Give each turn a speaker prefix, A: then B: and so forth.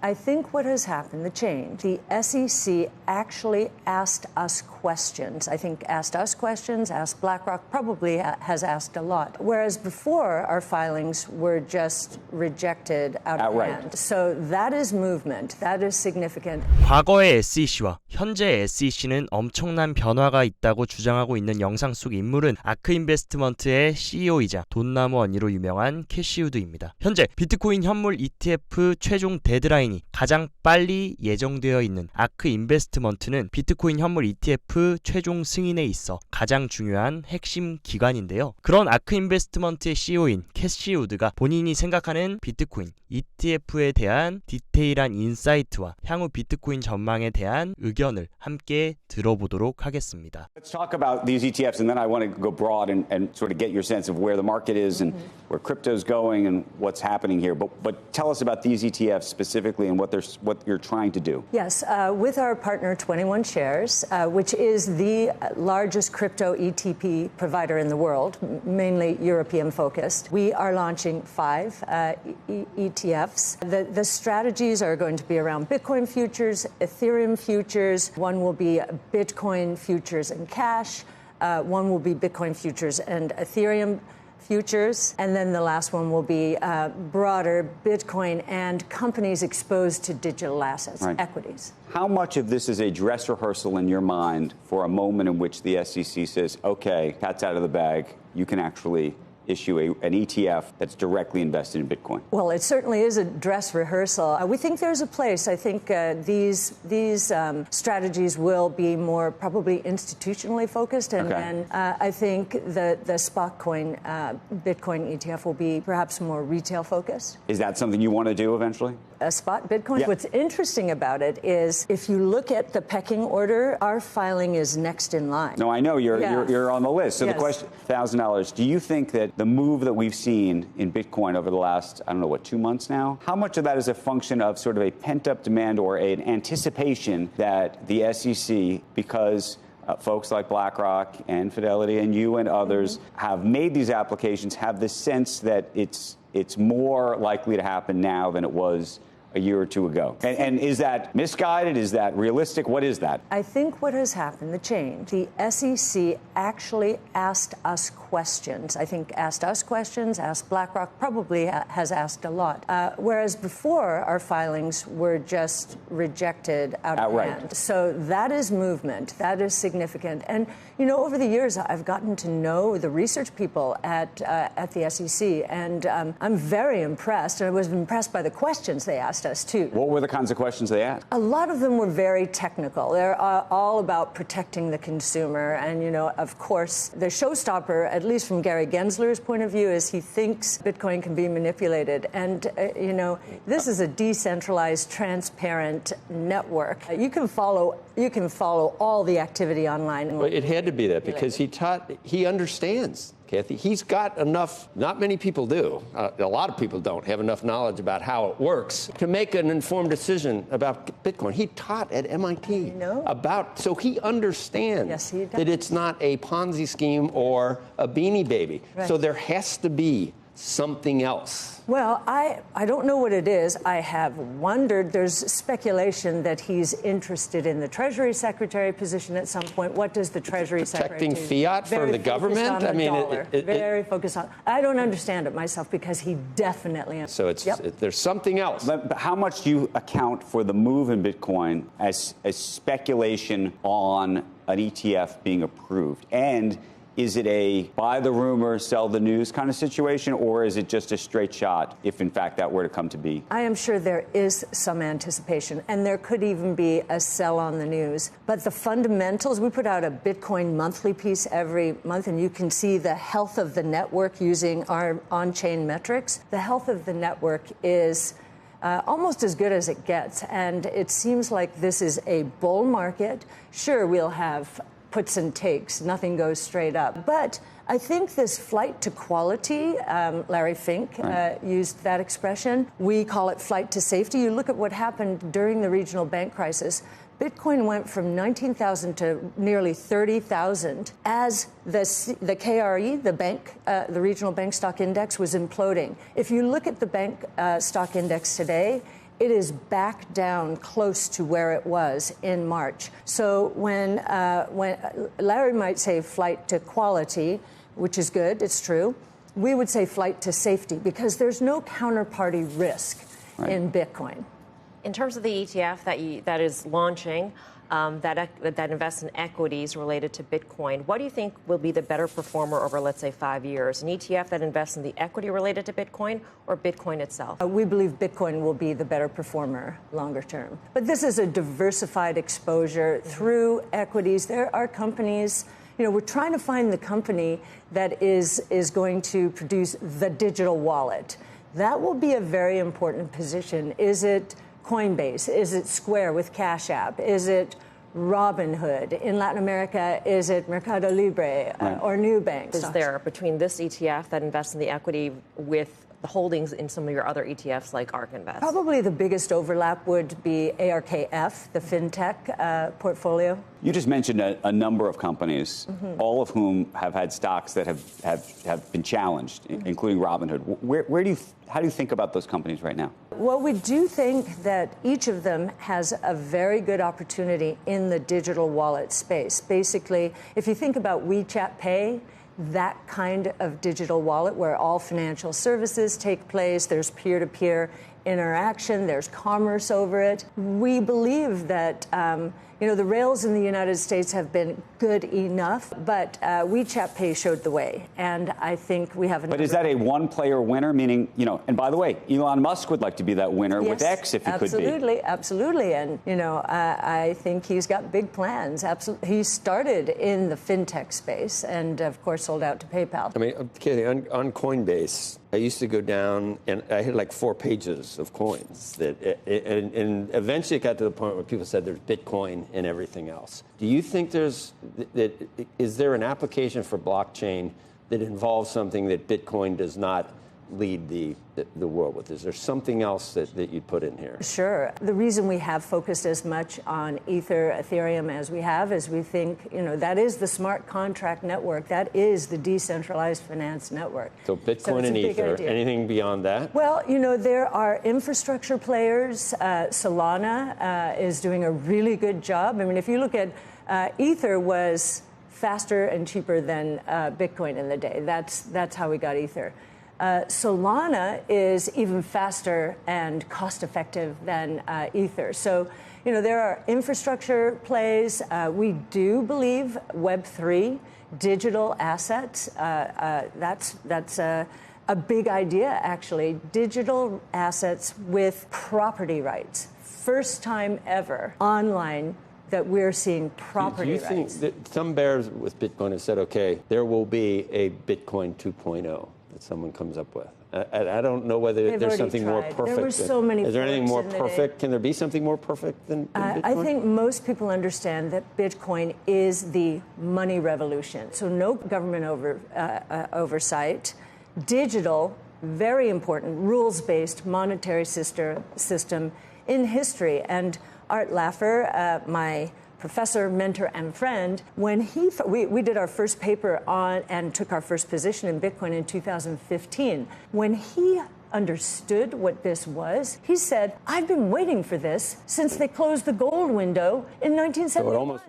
A: I think what has happened, the change, the SEC actually asked us questions. I think asked us questions, asked BlackRock, probably has asked a lot. Whereas before, our filings were just rejected outright. So that is movement. That is significant.
B: 과거의 SEC와 현재의 SEC는 엄청난 변화가 있다고 주장하고 있는 영상 속 인물은 아크 인베스트먼트의 CEO이자 돈나무언니로 유명한 캐시 우드입니다. 현재 비트코인 현물 ETF 최종 데드라인이 가장 빨리 예정되어 있는 아크 인베스트먼트는 비트코인 현물 ETF 최종 승인에 있어 가장 중요한 핵심 기관인데요. 그런 아크 인베스트먼트의 CEO인 캐시 우드가 본인이 생각하는 비트코인 ETF에 대한 디테일한 인사이트와 향후 비트코인 전망에 대한 의견을 함께 들어보도록 하겠습니다.
C: Let's talk about these ETFs, and then I want to go broad and sort of get your sense of where the market is and where crypto is going and what's happening here. But tell us about these ETFs specifically and what you're trying to do.
A: Yes, with our partner 21 Shares, which is the largest crypto ETP provider in the world, mainly European focused, we are launching 5 ETFs. The strategies are going to be around Bitcoin futures, Ethereum futures. One will be Bitcoin futures and cash. One will be Bitcoin futures and Ethereum futures. And then the last one will be broader Bitcoin and companies exposed to digital assets, equities.
C: How much of this is a dress rehearsal in your mind for a moment in which the SEC says, okay, cat's out of the bag, you can actually issue an ETF that's directly invested in Bitcoin?
A: Well, it certainly is a dress rehearsal. We think there's a place. I think these strategies will be more probably institutionally focused, and I think the spot coin Bitcoin ETF will be perhaps more retail focused.
C: Is that something you want to do eventually?
A: A spot Bitcoin? Yeah. What's interesting about it is if you look at the pecking order, our filing is next in line.
C: No, I know you're on the list. So the question, $1,000, do you think that the move that we've seen in Bitcoin over the last, 2 months now, how much of that is a function of sort of a pent-up demand or an anticipation that the SEC, because folks like BlackRock and Fidelity and you and others have made these applications, have the sense that it's more likely to happen now than it was a year or two ago? And is that misguided? Is that realistic? What is that?
A: I think what has happened, the change, the SEC actually asked us questions. I think asked us questions, asked BlackRock, probably has asked a lot. Whereas before, our filings were just rejected outright. So that is movement. That is significant. And, over the years, I've gotten to know the research people at the SEC, and I'm very impressed. And I was impressed by the questions they asked us, too.
C: What were the kinds of questions they asked?
A: A lot of them were very technical. They're all about protecting the consumer. And, of course, the showstopper, at least from Gary Gensler's point of view, is he thinks Bitcoin can be manipulated. And, this is a decentralized, transparent network. You can follow all the activity online.
D: Well, it had to be that because he understands. Kathy, he's got enough, not many people do, a lot of people don't have enough knowledge about how it works to make an informed decision about Bitcoin. He taught at MIT so he understands that it's not a Ponzi scheme or a Beanie Baby. Right. So there has to be something else.
A: Well, I don't know what it is. I have wondered. There's speculation that he's interested in the Treasury Secretary position at some point. What does the Treasury Secretary do?
D: Protecting fiat for the government?
A: Very focused on. I don't understand it myself because he definitely.
D: So there's something else.
C: But how much do you account for the move in Bitcoin as speculation on an ETF being approved? And is it a buy the rumor, sell the news kind of situation, or is it just a straight shot if, in fact, that were to come to be?
A: I am sure there is some anticipation, and there could even be a sell on the news. But the fundamentals, we put out a Bitcoin monthly piece every month, and you can see the health of the network using our on-chain metrics. The health of the network is almost as good as it gets, and it seems like this is a bull market. Sure, we'll have puts and takes. Nothing goes straight up. But I think this flight to quality, Larry Fink used that expression. We call it flight to safety. You look at what happened during the regional bank crisis. Bitcoin went from 19,000 to nearly 30,000 as the KRE, the regional bank stock index, was imploding. If you look at the bank stock index today, it is back down close to where it was in March. So when Larry might say flight to quality, which is good, it's true, we would say flight to safety because there's no counterparty risk in Bitcoin.
E: In terms of the ETF that is launching, that invests in equities related to Bitcoin, what do you think will be the better performer over, let's say, 5 years? An ETF that invests in the equity related to Bitcoin or Bitcoin itself?
A: We believe Bitcoin will be the better performer longer term. But this is a diversified exposure through equities. There are companies, we're trying to find the company that is going to produce the digital wallet. That will be a very important position. Is it Coinbase? Is it Square with Cash App? Is it Robinhood? In Latin America, is it Mercado Libre or Nubank?
E: Is there, between this ETF that invests in the equity with the holdings in some of your other ETFs like ARK Invest?
A: Probably the biggest overlap would be ARKF, the fintech portfolio.
C: You just mentioned a number of companies, all of whom have had stocks that have been challenged, including Robinhood. How do you think about those companies right now?
A: Well, we do think that each of them has a very good opportunity in the digital wallet space. Basically, if you think about WeChat Pay, that kind of digital wallet where all financial services take place, there's peer-to-peer interaction, there's commerce over it. We believe that the rails in the United States have been good enough, but WeChat Pay showed the way, and I think we have.
C: But is that a one-player winner? Meaning, and by the way, Elon Musk would like to be that winner with X if he could be.
A: Absolutely, and I think he's got big plans. Absolutely, he started in the fintech space, and of course sold out to PayPal.
D: I mean, Katie, on Coinbase, I used to go down and I had like 4 pages of coins and eventually it got to the point where people said there's Bitcoin and everything else. Do you think is there an application for blockchain that involves something that Bitcoin does not lead the world with? Is there something else that you'd put in here?
A: Sure. The reason we have focused as much on Ether, Ethereum as we have is we think, that is the smart contract network. That is the decentralized finance network.
D: So Bitcoin and Ether. Anything beyond that?
A: Well, there are infrastructure players. Solana is doing a really good job. I mean, if you look at Ether was faster and cheaper than Bitcoin in the day. That's how we got Ether. Solana is even faster and cost-effective than Ether. So, there are infrastructure plays. We do believe Web3, digital assets. That's a big idea, actually. Digital assets with property rights. First time ever online that we're seeing property rights. Do you think
D: that some bears with Bitcoin have said, okay, there will be a Bitcoin 2.0? That someone comes up with. I don't know whether there's something more perfect.
A: There were so many.
D: Is there anything more perfect? Can there be something more perfect than Bitcoin?
A: I think most people understand that Bitcoin is the money revolution. So no government oversight. Digital, very important, rules-based monetary system in history. And Art Laffer, my professor, mentor, and friend, when we did our first paper on and took our first position in Bitcoin in 2015. When he understood what this was, he said, I've been waiting for this since they closed the gold window in 1971.